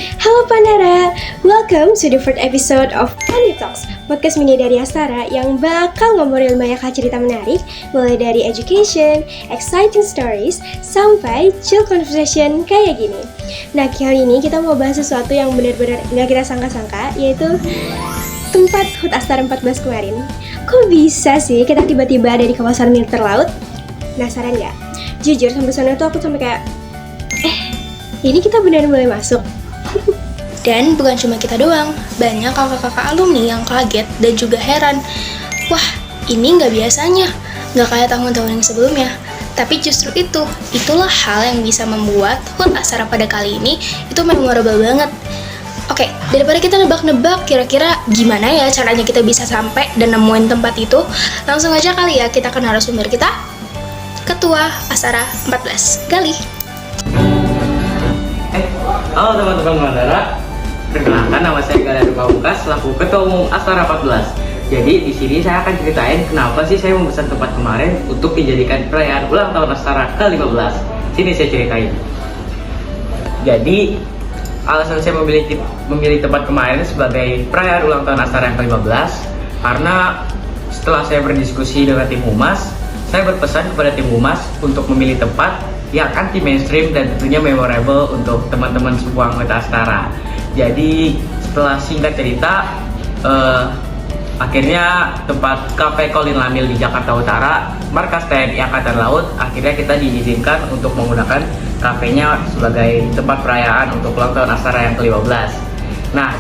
Halo Pandara, welcome to the fourth episode of Pandi Talks, podcast mini dari Astara yang bakal ngomongin banyak hal cerita menarik, mulai dari education, exciting stories, sampai chill conversation kayak gini. Nah, kali ini kita mau bahas sesuatu yang benar-benar nggak kita sangka-sangka, yaitu tempat HUT Astara 14 kemarin. Kok bisa sih kita tiba-tiba ada di kawasan militer laut? Penasaran nggak? Jujur, sampai sana tuh aku sampai kayak, ini kita beneran boleh masuk? Dan bukan cuma kita doang, banyak kakak-kakak alumni yang kaget dan juga heran. Wah, ini nggak biasanya, nggak kayak tahun-tahun yang sebelumnya. Tapi justru itulah hal yang bisa membuat HUT Astara pada kali ini itu memorable banget. Oke, daripada kita nebak-nebak kira-kira gimana ya caranya kita bisa sampai dan nemuin tempat itu, langsung aja kali ya kita kenal narasumber kita, Ketua Astara 14, Galih. Halo teman-teman Mandara, perkenalkan nama saya Galih Pamungkas selaku Ketua Umum Astara 14. Jadi di sini saya akan ceritain kenapa sih saya memesan tempat kemarin untuk dijadikan perayaan ulang tahun Astara ke-15. Sini saya ceritain. Jadi alasan saya memilih tempat kemarin sebagai perayaan ulang tahun Astara yang ke-15 karena setelah saya berdiskusi dengan tim Humas, saya berpesan kepada tim Humas untuk memilih tempat yang anti mainstream dan tentunya memorable untuk teman-teman semua anggota Astara. Jadi setelah singkat cerita, akhirnya tempat Cafe Colin Lamil di Jakarta Utara, markas TNI Angkatan Laut, akhirnya kita diizinkan untuk menggunakan kafenya sebagai tempat perayaan untuk ulang tahun Astara yang ke-15. Nah,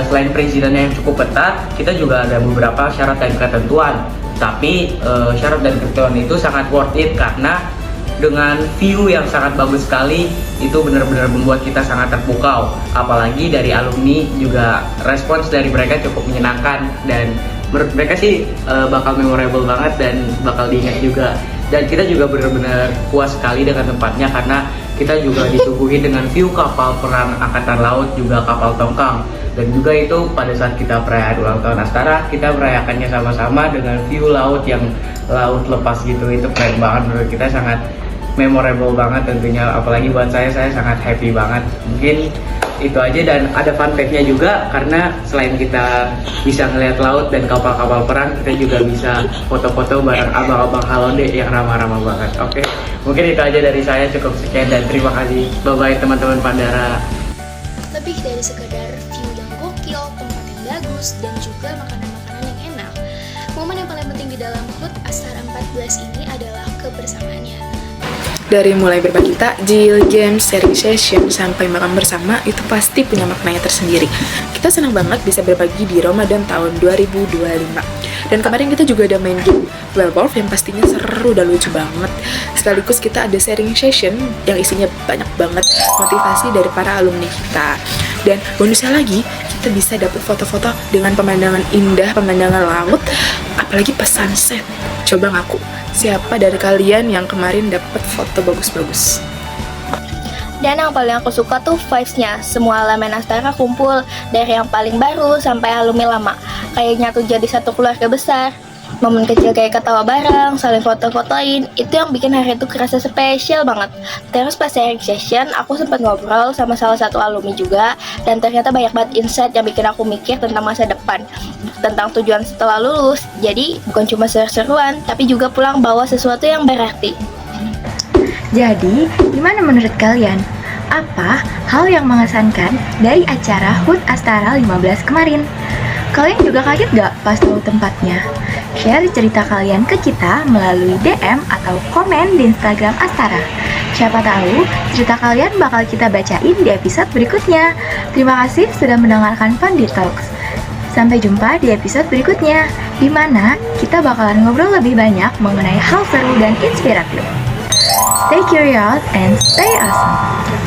selain perizinannya yang cukup ketat, kita juga ada beberapa syarat dan ketentuan. Tapi syarat dan ketentuan itu sangat worth it karena dengan view yang sangat bagus sekali, itu benar-benar membuat kita sangat terpukau. Apalagi dari alumni juga respons dari mereka cukup menyenangkan dan menurut mereka sih bakal memorable banget dan bakal diingat juga. Dan kita juga benar-benar puas sekali dengan tempatnya karena kita juga disuguhi dengan view kapal perang Angkatan Laut, juga kapal tongkang. Dan juga itu pada saat kita perayaan ulang tahun Astara, kita merayakannya sama-sama dengan view laut yang laut lepas gitu. Itu keren banget, menurut kita sangat memorable banget tentunya, apalagi buat saya sangat happy banget. Mungkin itu aja, dan ada fun fact-nya juga karena selain kita bisa ngeliat laut dan kapal-kapal perang, kita juga bisa foto-foto bareng abang-abang Halonde yang ramah-ramah banget. Oke, mungkin itu aja dari saya, cukup sekian dan terima kasih. Bye-bye teman-teman Pandara. Lebih dari sekedar view yang gokil, tempat yang bagus, dan juga makanan-makanan yang enak, momen yang paling penting di dalam HUT Astara 14 ini adalah kebersamaannya. Dari mulai berbagi takjil, games, sharing session, sampai makan bersama, itu pasti punya maknanya tersendiri. Kita senang banget bisa berbagi di Ramadan tahun 2025. Dan kemarin kita juga ada main game Werewolf yang pastinya seru dan lucu banget. Sekaligus kita ada sharing session yang isinya banyak banget motivasi dari para alumni kita. Dan bonusnya lagi, kita bisa dapat foto-foto dengan pemandangan indah, pemandangan laut, apalagi pas sunset. Coba ngaku, siapa dari kalian yang kemarin dapat foto bagus-bagus? Dan yang paling aku suka tuh vibes-nya. Semua elemen Astara kumpul, dari yang paling baru sampai alumni lama. Kayaknya tuh jadi satu keluarga besar. Momen kecil kayak ketawa bareng, saling foto-fotoin, itu yang bikin hari itu kerasa spesial banget. Terus pas sharing session, aku sempat ngobrol sama salah satu alumni juga, dan ternyata banyak banget insight yang bikin aku mikir tentang masa depan, tentang tujuan setelah lulus. Jadi bukan cuma seru-seruan, tapi juga pulang bawa sesuatu yang berarti. Jadi, gimana menurut kalian? Apa hal yang mengesankan dari acara HUT Astara 15 kemarin? Kalian juga kaget gak pas tahu tempatnya? Share cerita kalian ke kita melalui DM atau komen di Instagram Astara. Siapa tahu cerita kalian bakal kita bacain di episode berikutnya. Terima kasih sudah mendengarkan Pandi Talks. Sampai jumpa di episode berikutnya, di mana kita bakalan ngobrol lebih banyak mengenai hal seru dan inspiratif. Stay curious and stay awesome.